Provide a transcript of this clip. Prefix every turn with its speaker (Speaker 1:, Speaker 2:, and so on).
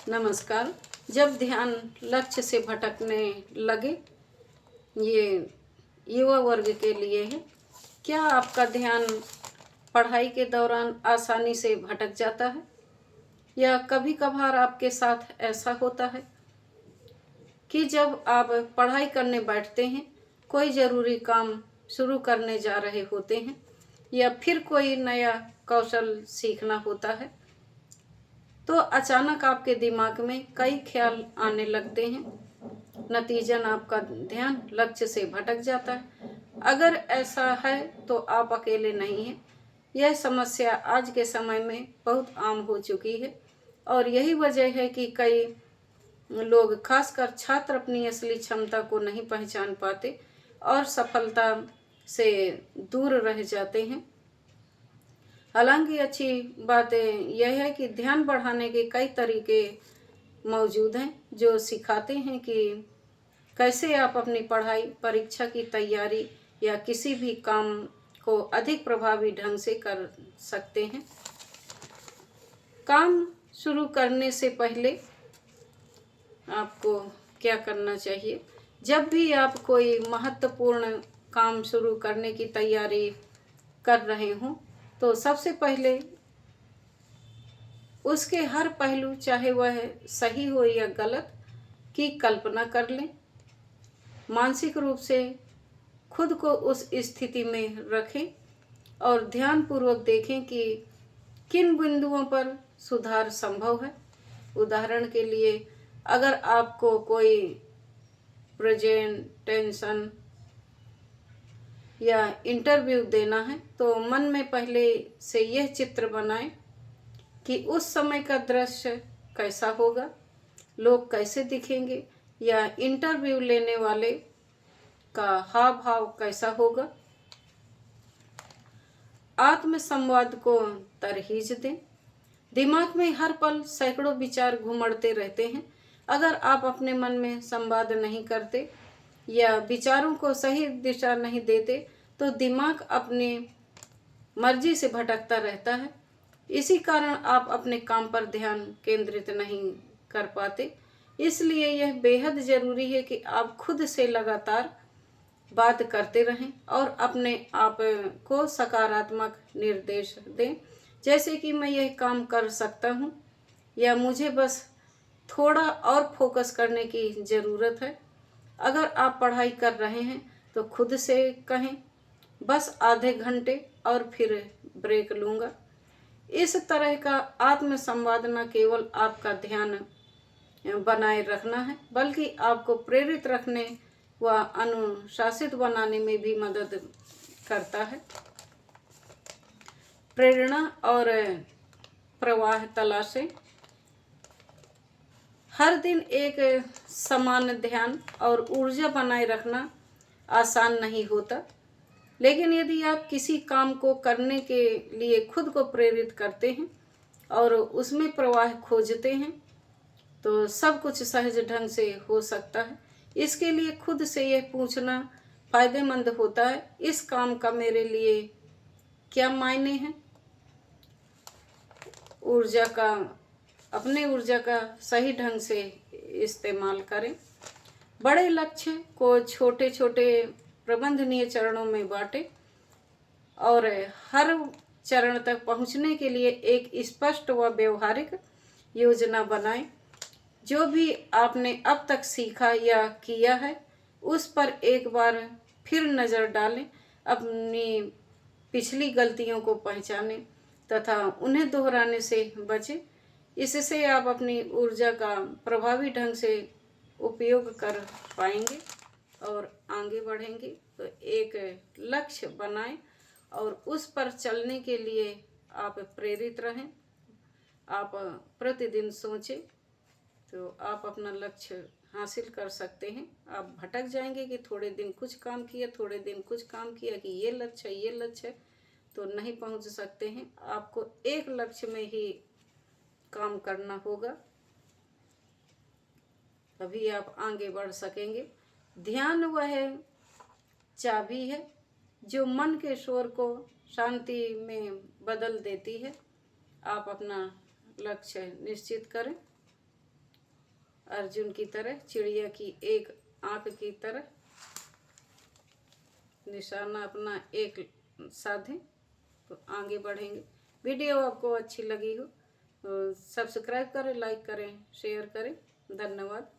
Speaker 1: नमस्कार। जब ध्यान लक्ष्य से भटकने लगे, ये युवा वर्ग के लिए है। क्या आपका ध्यान पढ़ाई के दौरान आसानी से भटक जाता है या कभी कभार आपके साथ ऐसा होता है कि जब आप पढ़ाई करने बैठते हैं, कोई ज़रूरी काम शुरू करने जा रहे होते हैं या फिर कोई नया कौशल सीखना होता है, तो अचानक आपके दिमाग में कई ख्याल आने लगते हैं। नतीजन आपका ध्यान लक्ष्य से भटक जाता है। अगर ऐसा है तो आप अकेले नहीं हैं। यह समस्या आज के समय में बहुत आम हो चुकी है और यही वजह है कि कई लोग, खासकर छात्र, अपनी असली क्षमता को नहीं पहचान पाते और सफलता से दूर रह जाते हैं। हालांकि अच्छी बात यह है कि ध्यान बढ़ाने के कई तरीके मौजूद हैं जो सिखाते हैं कि कैसे आप अपनी पढ़ाई, परीक्षा की तैयारी या किसी भी काम को अधिक प्रभावी ढंग से कर सकते हैं। काम शुरू करने से पहले आपको क्या करना चाहिए? जब भी आप कोई महत्वपूर्ण काम शुरू करने की तैयारी कर रहे हों, तो सबसे पहले उसके हर पहलू, चाहे वह सही हो या गलत, की कल्पना कर लें। मानसिक रूप से खुद को उस स्थिति में रखें और ध्यानपूर्वक देखें कि किन बिंदुओं पर सुधार संभव है। उदाहरण के लिए, अगर आपको कोई प्रेजेंटेशन या इंटरव्यू देना है, तो मन में पहले से यह चित्र बनाएं कि उस समय का दृश्य कैसा होगा, लोग कैसे दिखेंगे या इंटरव्यू लेने वाले का हाव भाव कैसा होगा। आत्म संवाद को तरहीज दें। दिमाग में हर पल सैकड़ों विचार घुमड़ते रहते हैं। अगर आप अपने मन में संवाद नहीं करते या विचारों को सही दिशा नहीं देते, तो दिमाग अपनी मर्जी से भटकता रहता है। इसी कारण आप अपने काम पर ध्यान केंद्रित नहीं कर पाते। इसलिए यह बेहद ज़रूरी है कि आप खुद से लगातार बात करते रहें और अपने आप को सकारात्मक निर्देश दें, जैसे कि मैं यह काम कर सकता हूँ या मुझे बस थोड़ा और फोकस करने की ज़रूरत है। अगर आप पढ़ाई कर रहे हैं तो खुद से कहें, बस आधे घंटे और फिर ब्रेक लूँगा। इस तरह का आत्म संवाद न केवल आपका ध्यान बनाए रखना है, बल्कि आपको प्रेरित रखने व अनुशासित बनाने में भी मदद करता है। प्रेरणा और प्रवाह तलाशें। हर दिन एक समान ध्यान और ऊर्जा बनाए रखना आसान नहीं होता, लेकिन यदि आप किसी काम को करने के लिए खुद को प्रेरित करते हैं और उसमें प्रवाह खोजते हैं, तो सब कुछ सहज ढंग से हो सकता है। इसके लिए खुद से यह पूछना फायदेमंद होता है, इस काम का मेरे लिए क्या मायने हैं। अपने ऊर्जा का सही ढंग से इस्तेमाल करें। बड़े लक्ष्य को छोटे छोटे प्रबंधनीय चरणों में बांटें और हर चरण तक पहुंचने के लिए एक स्पष्ट व व्यवहारिक योजना बनाएं। जो भी आपने अब तक सीखा या किया है, उस पर एक बार फिर नज़र डालें। अपनी पिछली गलतियों को पहचानें तथा उन्हें दोहराने से बचें। इससे आप अपनी ऊर्जा का प्रभावी ढंग से उपयोग कर पाएंगे और आगे बढ़ेंगे। तो एक लक्ष्य बनाएं और उस पर चलने के लिए आप प्रेरित रहें। आप प्रतिदिन सोचें तो आप अपना लक्ष्य हासिल कर सकते हैं। आप भटक जाएंगे कि थोड़े दिन कुछ काम किया, थोड़े दिन कुछ काम किया कि ये लक्ष्य है, ये लक्ष्य है, तो नहीं पहुंच सकते हैं। आपको एक लक्ष्य में ही काम करना होगा, तभी आप आगे बढ़ सकेंगे। ध्यान वह चाबी है जो मन के शोर को शांति में बदल देती है। आप अपना लक्ष्य निश्चित करें। अर्जुन की तरह, चिड़िया की एक आँख की तरह निशाना अपना एक साधें तो आगे बढ़ेंगे। वीडियो आपको अच्छी लगी हो तो सब्सक्राइब करें, लाइक करें, शेयर करें। धन्यवाद।